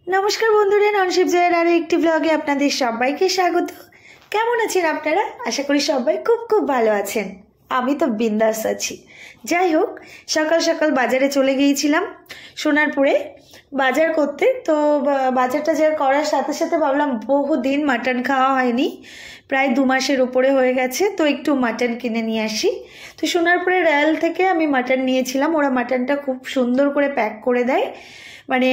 নমস্কার বন্ধুরা, ননশিপ জয়ের আরও একটি ব্লগে আপনাদের সবাইকে স্বাগত। কেমন আছেন আপনারা? আশা করি সবাই খুব খুব ভালো আছেন। আমি তো বিন্দাস আছি। যাই হোক, সকাল সকাল বাজারে চলে গিয়েছিলাম সোনারপুরে বাজার করতে। তো বাজার টাজার করার সাথে সাথে ভাবলাম বহুদিন মাটন খাওয়া হয়নি, প্রায় 2 মাসের উপরে হয়ে গেছে, তো একটু মাটন কিনে নিয়ে আসি। তো সোনারপুরে রয়্যাল থেকে আমি মাটন নিয়েছিলাম। ওরা মাটনটা খুব সুন্দর করে প্যাক করে দেয়, মানে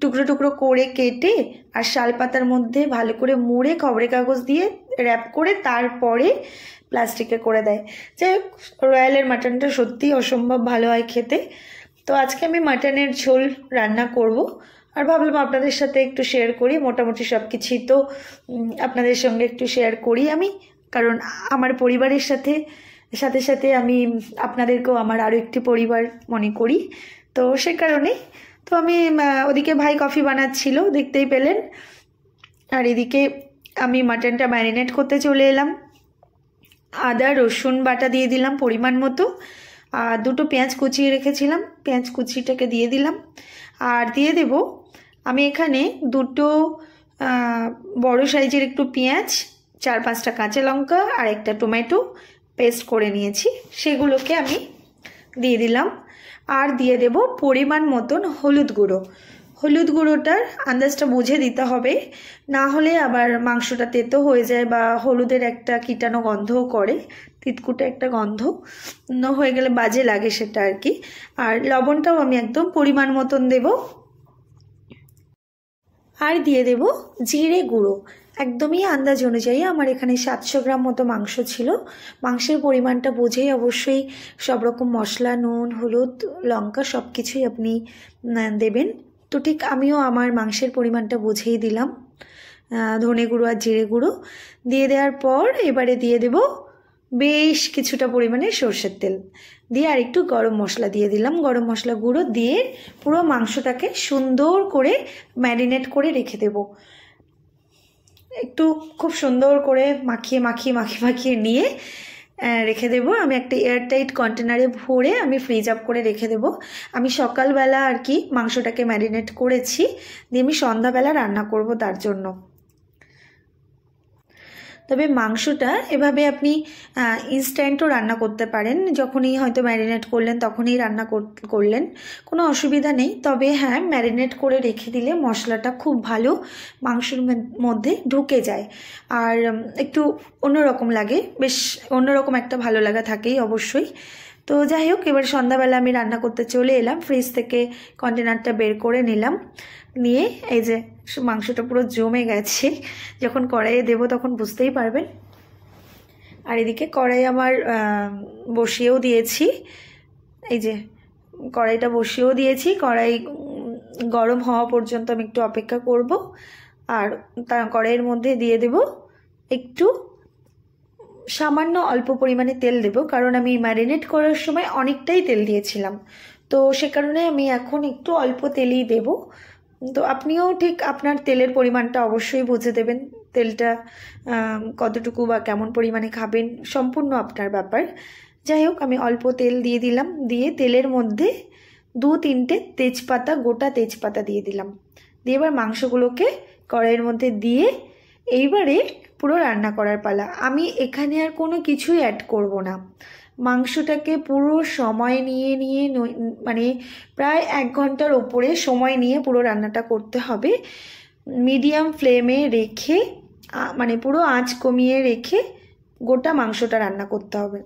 টুকরো টুকরো করে কেটে আর শালপাতার মধ্যে ভালো করে মুড়ে খবরের কাগজ দিয়ে র্যাপ করে তারপরে প্লাস্টিকে করে দেয়। যাই হোক, রয়্যালের মাটনটা সত্যিই অসম্ভব ভালো হয় খেতে। তো আজকে আমি মাটনের ঝোল রান্না করব, আর ভাবলাম আপনাদের সাথে একটু শেয়ার করি। মোটামুটি সব কিছুই তো আপনাদের সঙ্গে একটু শেয়ার করি আমি, কারণ আমার পরিবারের সাথে সাথে সাথে আমি আপনাদেরকেও আমার আরও একটি পরিবার মনে করি। তো সে কারণে তো আমি ওদিকে ভাই কফি বানাচ্ছিল, দেখতেই পেলেন, আর এদিকে আমি মাটনটা ম্যারিনেট করতে চলে এলাম। আদা রসুন বাটা দিয়ে দিলাম পরিমাণ মতো, আর 2টো পেঁয়াজ কুচিয়ে রেখেছিলাম, পেঁয়াজ কুচিটাকে দিয়ে দিলাম। আর দিয়ে দেব আমি এখানে 2টো বড় সাইজের একটু পেঁয়াজ, 4-5টা কাঁচা লঙ্কা আর একটা টমেটো পেস্ট করে নিয়েছি, সেগুলোকে আমি দিয়ে দিলাম। আর দিয়ে দেব পরিমাণ মতন হলুদ গুঁড়ো। হলুদ গুঁড়োটার আন্দাজটা বুঝে দিতে হবে, না হলে আবার মাংসটা তেতো হয়ে যায় বা হলুদের একটা কীটাণু গন্ধও করে, তিতকুটে একটা গন্ধ হয়ে গেলে বাজে লাগে সেটা আর কি। আর লবণটাও আমি একদম পরিমাণ মতন দেব। আর দিয়ে দেব জিরে গুঁড়ো, একদমই আন্দাজ অনুযায়ী। আমার এখানে 700 গ্রাম মতো মাংস ছিল। মাংসের পরিমাণটা বুঝেই অবশ্যই সব রকম মশলা, নুন, হলুদ, লঙ্কা সব কিছুই আপনি দেবেন। তো ঠিক আমিও আমার মাংসের পরিমাণটা বুঝেই দিলাম। ধনে গুঁড়ো আর জিরে গুঁড়ো দিয়ে দেওয়ার পর এবারে দিয়ে দেব বেশ কিছুটা পরিমাণে সর্ষের তেল দিয়ে আর একটু গরম মশলা দিয়ে দিলাম। গরম মশলা গুঁড়ো দিয়ে পুরো মাংসটাকে সুন্দর করে ম্যারিনেট করে রেখে দেব। একটু খুব সুন্দর করে মাখিয়ে মাখিয়ে মাখিয়ে মাখিয়ে নিয়ে রেখে দেব। আমি একটা এয়ারটাইট কন্টেনারে ভরে আমি ফ্রিজ আপ করে রেখে দেব। আমি সকালবেলা আর কি মাংসটাকে ম্যারিনেট করেছি, দিয়ে আমি সন্ধ্যাবেলা রান্না করব তার জন্য। তবে মাংসটা এভাবে আপনি ইনস্ট্যান্টও রান্না করতে পারেন, যখনই হয়তো ম্যারিনেট করলেন তখনই রান্না করলেন, কোনো অসুবিধা নেই। তবে হ্যাঁ, ম্যারিনেট করে রেখে দিলে মশলাটা খুব ভালো মাংসের মধ্যে ঢুকে যায়, আর একটু অন্যরকম লাগে, বেশ অন্যরকম একটা ভালো লাগা থাকেই অবশ্যই। তো যাই হোক, এবার সন্ধ্যাবেলা আমি রান্না করতে চলে এলাম, ফ্রিজ থেকে কন্টেনারটা বের করে নিলাম, নিয়ে এই যে মাংসটা পুরো জমে গেছে, যখন কড়াইয়ে দেবো তখন বুঝতেই পারবেন। আর এদিকে কড়াই আমার বসিয়েও দিয়েছি, এই যে কড়াইটা বসিয়েও দিয়েছি। কড়াই গরম হওয়া পর্যন্ত আমি একটু অপেক্ষা করব। আর তার কড়াইয়ের মধ্যে দিয়ে দেব একটু সামান্য অল্প পরিমাণে তেল দেব, কারণ আমি ম্যারিনেট করার সময় অনেকটাই তেল দিয়েছিলাম, তো সে কারণে আমি এখন একটু অল্প তেলই দেব। তো আপনিও ঠিক আপনার তেলের পরিমাণটা অবশ্যই বুঝে দেবেন, তেলটা কতটুকু বা কেমন পরিমাণে খাবেন সম্পূর্ণ আপনার ব্যাপার। যাই হোক, আমি অল্প তেল দিয়ে দিলাম, দিয়ে তেলের মধ্যে 2-3টে তেজপাতা, গোটা তেজপাতা দিয়ে দিলাম, দিয়ে এবার মাংসগুলোকে কড়াইয়ের মধ্যে দিয়ে এইবারে পুরো রান্না করার পালা। আমি এখানে আর কোনো কিছুই অ্যাড করব না। মাংসটাকে পুরো সময় নিয়ে নিয়ে মানে প্রায় 1 ঘন্টার ওপরে সময় নিয়ে পুরো রান্নাটা করতে হবে। মিডিয়াম ফ্লেমে রেখে, মানে পুরো আঁচ কমিয়ে রেখে গোটা মাংসটা রান্না করতে হবে।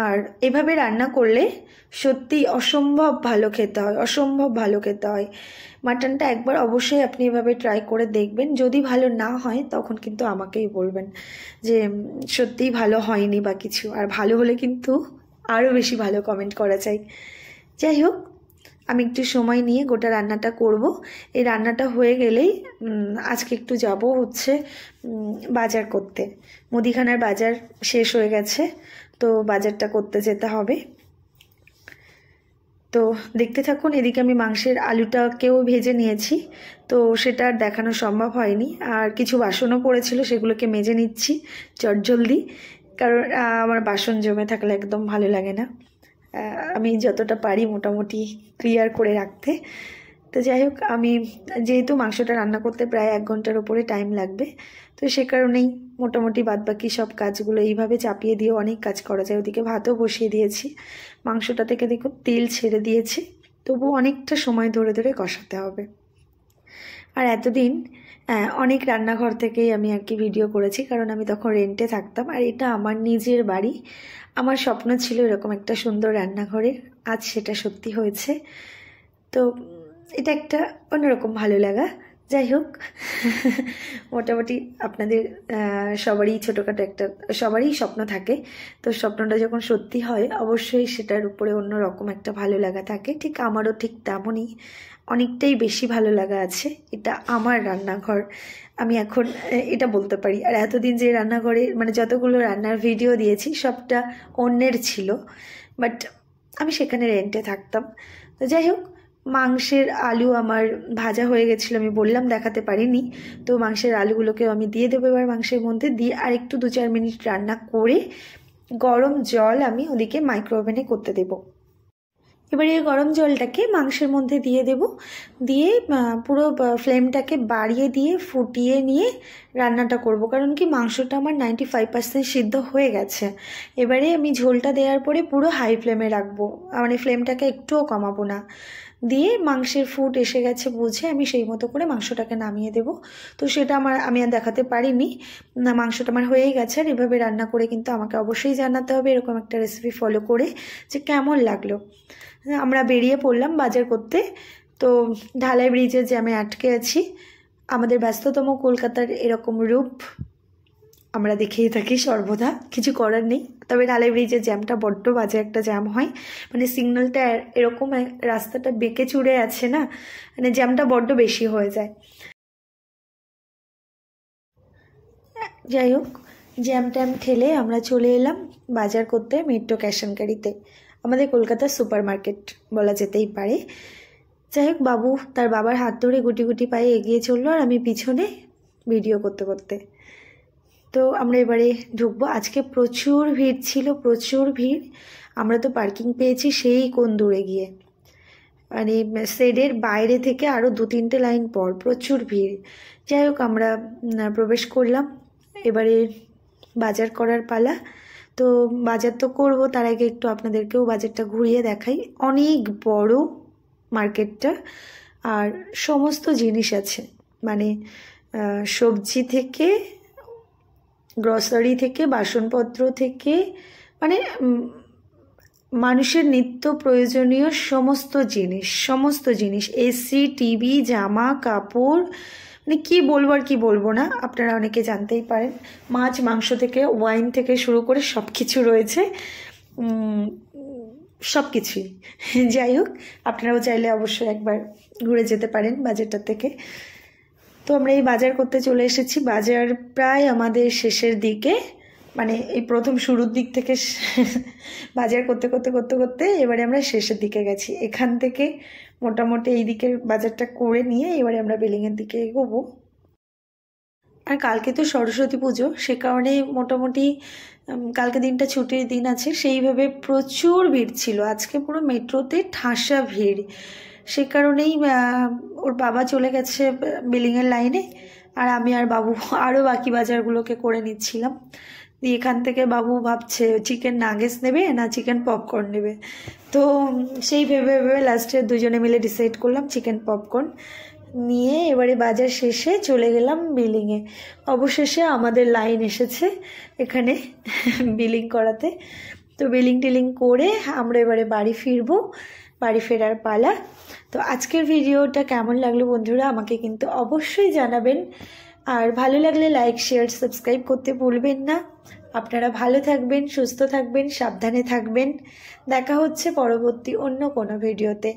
আর এভাবে রান্না করলে সত্যি অসম্ভব ভালো খেতে হয়, অসম্ভব ভালো খেতে হয়। মাটনটা একবার অবশ্যই আপনি এভাবে ট্রাই করে দেখবেন। যদি ভালো না হয় তখন কিন্তু আমাকেই বলবেন যে সত্যিই ভালো হয়নি বা কিছু, আর ভালো হলে কিন্তু আরও বেশি ভালো কমেন্ট করা চাই। যাই হোক, আমি একটু সময় নিয়ে গোটা রান্নাটা করব। এই রান্নাটা হয়ে গেলেই আজকে একটু যাব হচ্ছে বাজার করতে। মুদিখানার বাজার শেষ হয়ে গেছে, তো বাজারটা করতে যেতে হবে। তো দেখতে থাকুন। এদিকে আমি মাংসের আলুটাকেও ভেজে নিয়েছি, তো সেটা আর দেখানো সম্ভব হয়নি। আর কিছু বাসনও পড়েছিল, সেগুলোকে মেজে নিচ্ছি চটজলদি, কারণ আমার বাসন জমে থাকলে একদম ভালো লাগে না। আমি যতটা পারি মোটামুটি ক্লিয়ার করে রাখতে। তো যাই হোক, আমি যেহেতু মাংসটা রান্না করতে প্রায় 1 ঘন্টার ওপরে টাইম লাগবে, তো সে কারণেই মোটামুটি বাদবাকি সব কাজগুলো এইভাবে চাপিয়ে দিয়ে অনেক কাজ করা যায়। ওদিকে ভাতও বসিয়ে দিয়েছি, মাংসটা থেকে দেখুন তেল ছেড়ে দিয়েছি, তবু অনেকটা সময় ধরে ধরে কষাতে হবে। আর এতদিন অনেক রান্নাঘর থেকেই আমি আর কি ভিডিও করেছি, কারণ আমি তখন রেন্টে থাকতাম, আর এটা আমার নিজের বাড়ি। আমার স্বপ্ন ছিল এরকম একটা সুন্দর রান্নাঘরের, আজ সেটা সত্যি হয়েছে। তো এটা একটা অন্যরকম ভালো লাগা। যাই হোক, মোটামুটি আপনাদের সবারই ছোটোখাটো একটা সবারই স্বপ্ন থাকে, তো স্বপ্নটা যখন সত্যি হয় অবশ্যই সেটার উপরে অন্যরকম একটা ভালো লাগা থাকে। ঠিক আমারও ঠিক তেমনই, অনেকটাই বেশি ভালো লাগা আছে। এটা আমার রান্নাঘর, আমি এখন এটা বলতে পারি। আর এতদিন যে রান্নাঘরে মানে যতগুলো রান্নার ভিডিও দিয়েছি সবটা অন্যের ছিল, বাট আমি সেখানে রেন্টে থাকতাম। তো যাই হোক, মাংসের আলু আমার ভাজা হয়ে গেছিলো, আমি বললাম দেখাতে পারিনি। তো মাংসের আলুগুলোকেও আমি দিয়ে দেবো এবার মাংসের মধ্যে দিয়ে, আর একটু 2-4 মিনিট রান্না করে গরম জল আমি ওদিকে মাইক্রো ওভেনে করতে দেবো। এবারে এই গরম জলটাকে মাংসের মধ্যে দিয়ে দেব, দিয়ে পুরো ফ্লেমটাকে বাড়িয়ে দিয়ে ফুটিয়ে নিয়ে রান্নাটা করব, কারণ কি মাংসটা আমার 95% সিদ্ধ হয়ে গেছে। এবারে আমি ঝোলটা দেওয়ার পরে পুরো হাই ফ্লেমে রাখবো, মানে ফ্লেমটাকে একটুও কমাবো না। দিয়ে মাংসের ফুট এসে গেছে বুঝে আমি সেই মতো করে মাংসটাকে নামিয়ে দেব। তো সেটা আমি আর দেখাতে পারিনি, না মাংসটা আমার হয়েই গেছে। আর এভাবে রান্না করে কিন্তু আমাকে অবশ্যই জানাতে হবে এরকম একটা রেসিপি ফলো করে যে কেমন লাগলো। আমরা বেরিয়ে পড়লাম বাজার করতে। তো ঢালাই ব্রিজের জ্যামে আটকে আছি। আমাদের ব্যস্ততম কলকাতার এরকম রূপ আমরা দেখেই থাকি সর্বদা, কিছু করার নেই। তবে ঢালাই ব্রিজের জ্যামটা বড্ড বাজে একটা জ্যাম হয়, মানে সিগন্যালটা এরকম রাস্তাটা বেঁকে চুড়ে আছে না, মানে জ্যামটা বড্ড বেশি হয়ে যায়। যাই হোক, জ্যাম ট্যাম ঠেলে আমরা চলে এলাম বাজার করতে মেট্রো ক্যাশ অ্যান্ড ক্যারিতে, আমাদের কলকাতার সুপার মার্কেট বলা যেতেই পারে। যাই হোক, বাবু তার বাবার হাত ধরে গুটি গুটি পায়ে এগিয়ে চললো, আর আমি পিছনে ভিডিও করতে করতে। তো আমরা এবারে ঢুকবো। আজকে প্রচুর ভিড় ছিল, প্রচুর ভিড়। আমরা তো পার্কিং পেয়েছি সেই কোন দূরে গিয়ে, মানে শেডের বাইরে থেকে আরও 2-3টে লাইন পর, প্রচুর ভিড়। যাই হোক, আমরা প্রবেশ করলাম। এবারে বাজার করার পালা। তো বাজার তো করবো, তার আগে একটু আপনাদেরকেও বাজারটা ঘুরিয়ে দেখাই। অনেক বড় মার্কেটটা, আর সমস্ত জিনিস আছে, মানে সবজি থেকে গ্রসারি থেকে বাসনপত্র থেকে, মানে মানুষের নিত্য প্রয়োজনীয় সমস্ত জিনিস, এসি, টিভি, জামা কাপড়, মানে কি বলবো আর কি বলবো না, আপনারা অনেকে জানতেই পারেন। মাছ মাংস থেকে ওয়াইন থেকে শুরু করে সব কিছু রয়েছে, সব কিছুই। যাই হোক, আপনারাও চাইলে অবশ্যই একবার ঘুরে যেতে পারেন বাজারটা থেকে। তো আমরা এই বাজার করতে চলে এসেছি। বাজার প্রায় আমাদের শেষের দিকে, মানে এই প্রথম শুরুর দিক থেকে বাজার করতে করতে করতে করতে এবারে আমরা শেষের দিকে গেছি। এখান থেকে মোটামুটি এই দিকের বাজারটা করে নিয়ে এবারে আমরা বিল্ডিংয়ের দিকে এগোবো। আর কালকে তো সরস্বতী পুজো, সে কারণে মোটামুটি কালকে দিনটা ছুটির দিন আছে, সেইভাবে প্রচুর ভিড় ছিল। আজকে পুরো মেট্রোতে ঠাসা ভিড়, সে কারণেই ওর বাবা চলে গেছে বিল্ডিংয়ের লাইনে, আর আমি আর বাবু আরও বাকি বাজারগুলোকে করে নিচ্ছিলাম। দিয়ে এখান থেকে বাবু ভাবছে চিকেন নাগেটস নেবে না চিকেন পপকর্ন নেবে। তো সেই ভেবে ভেবে লাস্টে দুজনে মিলে ডিসাইড করলাম চিকেন পপকর্ন নিয়ে এবারে বাজার শেষে চলে গেলাম বিলিংয়ে। অবশেষে আমাদের লাইন এসেছে এখানে বিলিং করাতে। তো বিলিং টিলিং করে আমরা এবারে বাড়ি ফিরবো, বাড়ি ফেরার পালা। তো আজকের ভিডিওটা কেমন লাগলো বন্ধুরা আমাকে কিন্তু অবশ্যই জানাবেন, আর ভালো লাগলে লাইক শেয়ার সাবস্ক্রাইব করতে ভুলবেন না। আপনারা ভালো থাকবেন, সুস্থ থাকবেন, সাবধানে থাকবেন। দেখা হচ্ছে পরবর্তী অন্য কোনো ভিডিওতে।